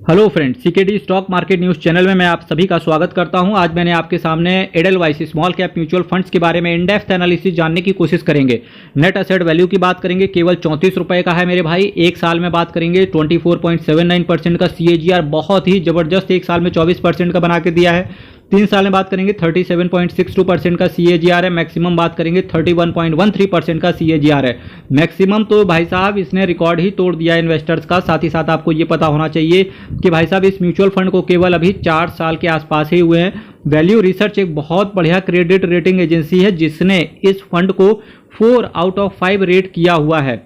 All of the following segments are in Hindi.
Hello friends, CKD stock market news channel में मैं आप सभी का स्वागत करता हूं। आज मैंने आपके सामने Edelweiss small cap mutual funds के बारे में इन डेप्थ एनालिसिस जानने की कोशिश करेंगे। नेट असेट वैल्यू की बात करेंगे, केवल 34 रुपये का है मेरे भाई। एक साल में बात करेंगे 24.79% का CAGR, बहुत ही जबरदस्त, एक साल में 24% का बना के दिया है। 3 साल में बात करेंगे 37.62% का CAGR है। मैक्सिमम बात करेंगे 31.13% का CAGR है। मैक्सिमम तो भाई साहब इसने रिकॉर्ड ही तोड़ दिया इन्वेस्टर्स का। साथ ही साथ आपको ये पता होना चाहिए कि भाई साहब इस म्यूचुअल फंड को केवल अभी 4 साल के आसपास ही हुए हैं। वैल्यू रिसर्च एक बहुत बढ़िया क्रेडिट रेटिंग एजेंसी है जिसने इस फंड को 4 आउट ऑफ 5 रेट किया हुआ है।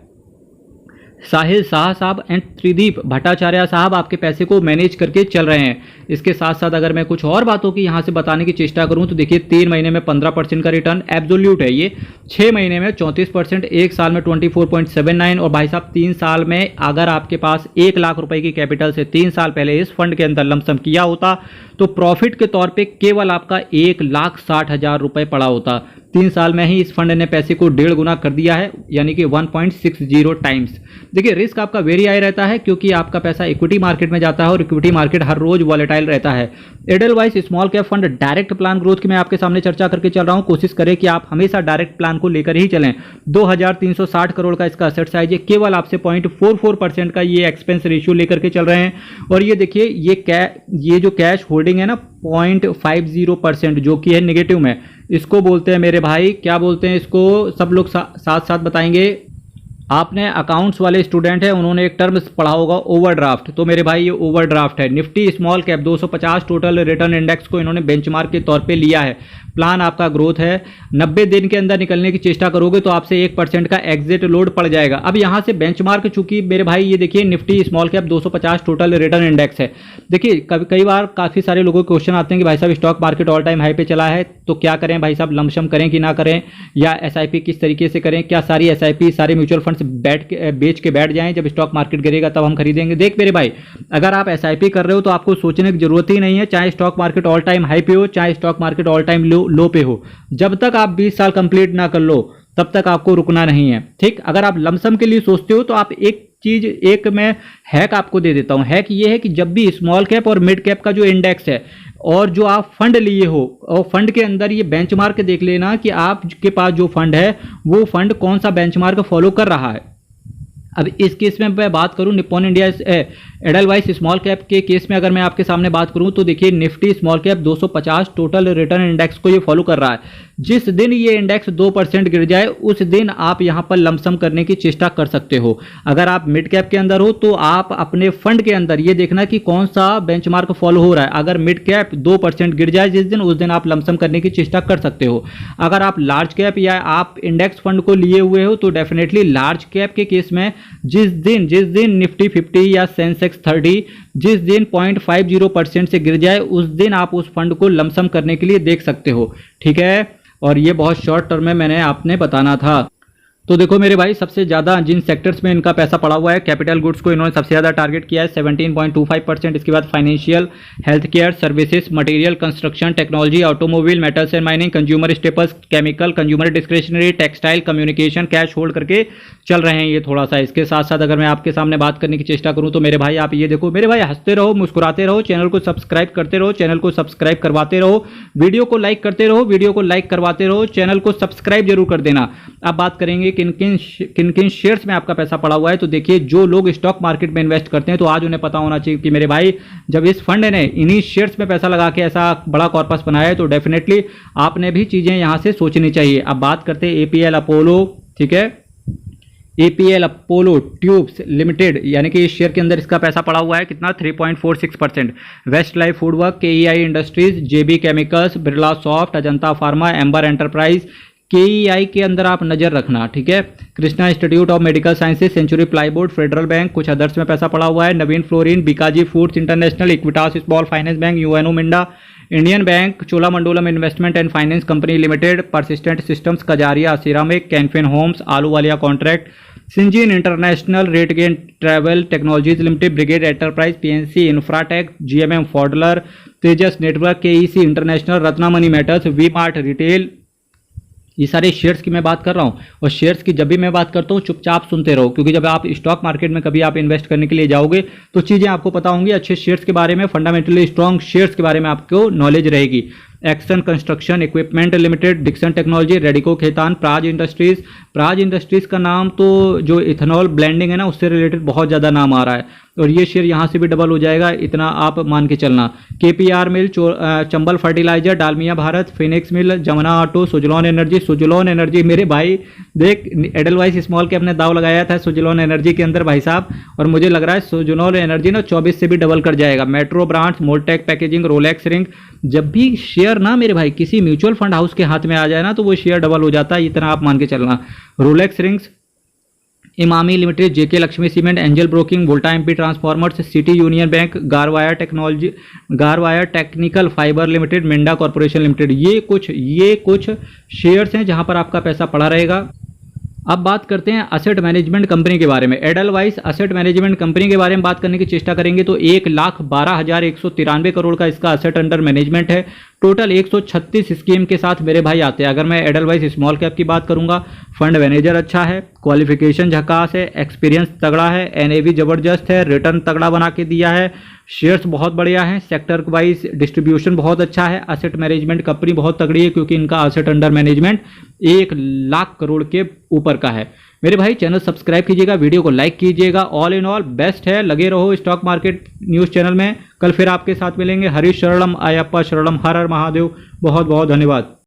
साहिल शाह साहब एंड त्रिदीप भट्टाचार्य साहब आपके पैसे को मैनेज करके चल रहे हैं। इसके साथ साथ अगर मैं कुछ और बातों की यहाँ से बताने की चेष्टा करूँ तो देखिए, 3 महीने में 15% का रिटर्न एब्सोल्यूट है ये, 6 महीने में 34%, एक साल में 24.79। और भाई साहब 3 साल में अगर आपके पास 1 लाख रुपए की कैपिटल से 3 साल पहले इस फंड के अंदर लमसम किया होता तो प्रॉफिट के तौर पे केवल आपका 1,60,000 रुपए पड़ा होता। 3 साल में ही इस फंड ने पैसे को 1.5 गुना कर दिया है, यानी कि 1.60 टाइम्स। देखिए, रिस्क आपका वेरी हाई रहता है क्योंकि आपका पैसा इक्विटी मार्केट में जाता है और इक्विटी मार्केट हर रोज वॉलेटाइल रहता है। Edelweiss small cap fund direct plan growth की मैं आपके सामने चर्चा करके चल रहा हूं। कोशिश करें कि आप हमेशा डायरेक्ट प्लान को लेकर ही चलें। 2360 करोड़ का इसका असेट साइज है, केवल आपसे 0.44% का ये एक्सपेंस रेशियो लेकर के चल रहे हैं। और ये देखिए, ये जो कैश होल्डिंग है ना 0.50%, जो कि है नेगेटिव में, इसको बोलते हैं मेरे भाई, क्या बोलते हैं इसको, सब लोग साथ साथ बताएंगे। आपने अकाउंट्स वाले स्टूडेंट है, उन्होंने एक टर्म पढ़ा होगा ओवरड्राफ्ट, तो मेरे भाई ये ओवरड्राफ्ट है। Nifty small cap 250 total return index को इन्होंने बेंचमार्क के तौर पे लिया है। प्लान आपका ग्रोथ है, 90 दिन के अंदर निकलने की चेष्टा करोगे तो आपसे 1% का एग्जिट लोड पड़ जाएगा। अब यहाँ से बेंचमार्क, चूंकि मेरे भाई ये देखिए Nifty small cap 250 total return index है। देखिए, कई बार काफ़ी सारे लोगों के क्वेश्चन आते हैं कि भाई साहब stock market all time high पे चला है तो क्या करें भाई साहब, लमसम करें कि ना करें, या SIP किस तरीके से करें, क्या सारी SIP सारे म्यूचुअल फंड्स बेच के बैठ जाएं, जब स्टॉक मार्केट गिरेगा तब हम खरीदेंगे। देख मेरे भाई, अगर आप SIP कर रहे हो तो आपको सोचने की जरूरत ही नहीं है, चाहे stock market all time high पे हो, चाहे स्टॉक मार्केट ऑल टाइम लो पे हो। जब तक आप 20 साल कंप्लीट ना कर लो तब तक आपको रुकना नहीं है, ठीक। अगर आप लमसम के लिए सोचते हो तो आप एक मैं हैक आपको दे देता हूं। हैक ये है कि जब भी स्मॉल कैप और मिड कैप का जो इंडेक्स है और जो आप फंड लिए हो, और फंड के अंदर ये बेंचमार्क देख लेना कि आपके पास जो फंड है वो फंड कौन सा बेंचमार्क फॉलो कर रहा है। अब इस केस में मैं बात करूं, Nippon India Edelweiss small cap के केस में अगर मैं आपके सामने बात करूं तो देखिए, Nifty small cap 250 total return index को ये फॉलो कर रहा है। जिस दिन ये इंडेक्स 2% गिर जाए उस दिन आप यहां पर लमसम करने की चेष्टा कर सकते हो। अगर आप मिड कैप के अंदर हो तो आप अपने फंड के अंदर ये देखना कि कौन सा बेंचमार्क फॉलो हो रहा है। अगर मिड कैप 2% गिर जाए जिस दिन, उस दिन आप लमसम करने की चेष्टा कर सकते हो। अगर आप लार्ज कैप या आप इंडेक्स फंड को लिए हुए हो तो डेफिनेटली लार्ज कैप के केस में जिस दिन निफ्टी 50 या सेंसेक्स 30 जिस दिन 0.50% से गिर जाए उस दिन आप उस फंड को लमसम करने के लिए देख सकते हो, ठीक है। और ये बहुत शॉर्ट टर्म में मैंने आपने बताना था। तो देखो मेरे भाई, सबसे ज़्यादा जिन सेक्टर्स में इनका पैसा पड़ा हुआ है, कैपिटल गुड्स को इन्होंने सबसे ज़्यादा टारगेट किया है 17.25%। इसके बाद financial, health care services, material, construction, technology, automobile, metals and mining, consumer staples, chemical, consumer discretionary, textile, communication, cash hold करके चल रहे हैं ये थोड़ा सा। इसके साथ साथ अगर मैं आपके सामने बात करने की चेष्टा करूँ तो मेरे भाई आप ये देखो, मेरे भाई हंसते रहो, मुस्कुराते रहो, चैनल को सब्सक्राइब करते रहो, चैनल को सब्सक्राइब करवाते रहो, वीडियो को लाइक करते रहो, वीडियो को लाइक करवाते रहो, चैनल को सब्सक्राइब जरूर कर देना। अब बात करेंगे किन किन शेयर्स में आपका पैसा पड़ा हुआ है। तो देखिए, जो लोग स्टॉक मार्केट में इन्वेस्ट करते हैं तो आज उन्हें पता होना चाहिए कि मेरे भाई जब इस फंड ने इन्हीं शेयर्स में पैसा लगा के ऐसा बड़ा कॉर्पस बनाया है तो डेफिनेटली आपने भी चीजें यहां से सोचनी चाहिए। अब बात करते हैं APL अपोलो, ठीक है, APL अपोलो ट्यूब्स लिमिटेड, यानी कि इस शेयर के अंदर इसका पैसा पड़ा हुआ है कितना, 3.46%। Westlife Foodworld, KEI Industries, JB Chemicals, Birlasoft, Ajanta pharma, Amber Enterprise, KEI के अंदर आप नजर रखना, ठीक है। Krishna Institute of Medical Sciences, Century Plyboard, Federal Bank, कुछ अदर्स में पैसा पड़ा हुआ है। Navin Fluorine, Bikaji Foods International, Equitas Small Finance Bank, UNO Minda, Indian Bank, Cholamandalam Investment and Finance Company Limited, Persistent Systems, Kajaria Ceramic, Canfin Homes, Ahluwalia Contract, Syngene international, RateGain Travel Technologies Limited, Brigade Enterprise, PNC Infratech, GMM Pfaudler, Tejas Network, KEC International, Ratnamani Metals, V Mart Retail, ये सारे शेयर्स की मैं बात कर रहा हूँ। और शेयर्स की जब भी मैं बात करता हूँ चुपचाप सुनते रहो, क्योंकि जब आप स्टॉक मार्केट में कभी आप इन्वेस्ट करने के लिए जाओगे तो चीज़ें आपको पता होंगी, अच्छे शेयर्स के बारे में, फंडामेंटली स्ट्रॉन्ग शेयर्स के बारे में आपको नॉलेज रहेगी। Action Construction Equipment Limited, Dixon technology, Radico Khaitan, Praj industries. Praj industries का नाम तो जो इथेनॉल ब्लेंडिंग है ना उससे रिलेटेड बहुत ज़्यादा नाम आ रहा है, और ये शेयर यहाँ से भी डबल हो जाएगा, इतना आप मान के चलना। KPR Mill, Chambal Fertilizer, Dalmia Bharat, Phoenix Mill, Jamna Auto, Suzlon Energy. Suzlon Energy मेरे भाई देख, एडलवाइस स्मॉल कैप ने दाव लगाया था सुजलॉन एनर्जी के अंदर भाई साहब, और मुझे लग रहा है सुजलॉन एनर्जी ना 24 से भी डबल कर जाएगा। Metro Brands, Moldtek Packaging, Rolex Ring. जब भी शेयर ना मेरे भाई किसी म्यूचुअल फंड हाउस के हाथ में आ जाए ना तो वो शेयर डबल हो जाता है, इतना आप मान के चलना। Rolex Rings, Emami Limited, JK Lakshmi Cement, Angel Broking, Voltamp Transformers, City Union Bank, Garware Technology, Garware Technical Fibre Limited, Minda Corporation Limited. ये कुछ शेयर्स हैं जहां पर आपका पैसा पड़ा रहेगा। अब बात करते हैं असेट मैनेजमेंट कंपनी के बारे में। एडलवाइस असेट मैनेजमेंट कंपनी के बारे में बात करने की चेष्टा करेंगे तो 1,12,193 करोड़ का इसका असेट अंडर मैनेजमेंट है। टोटल 136 स्कीम के साथ मेरे भाई आते हैं। अगर मैं एडलवाइस स्मॉल कैप की बात करूंगा, फंड मैनेजर अच्छा है, क्वालिफिकेशन झकास है, एक्सपीरियंस तगड़ा है, एनएवी जबरदस्त है, रिटर्न तगड़ा बना के दिया है, शेयर्स बहुत बढ़िया हैं, सेक्टर वाइज डिस्ट्रीब्यूशन बहुत अच्छा है, असेट मैनेजमेंट कंपनी बहुत तगड़ी है क्योंकि इनका असेट अंडर मैनेजमेंट 1,00,000 करोड़ के ऊपर का है। मेरे भाई चैनल सब्सक्राइब कीजिएगा, वीडियो को लाइक कीजिएगा। ऑल इन ऑल बेस्ट है, लगे रहो स्टॉक मार्केट न्यूज़ चैनल में। कल फिर आपके साथ मिलेंगे। हरीश शरणम, अयप्पा शरणम, हर हर महादेव। बहुत बहुत धन्यवाद।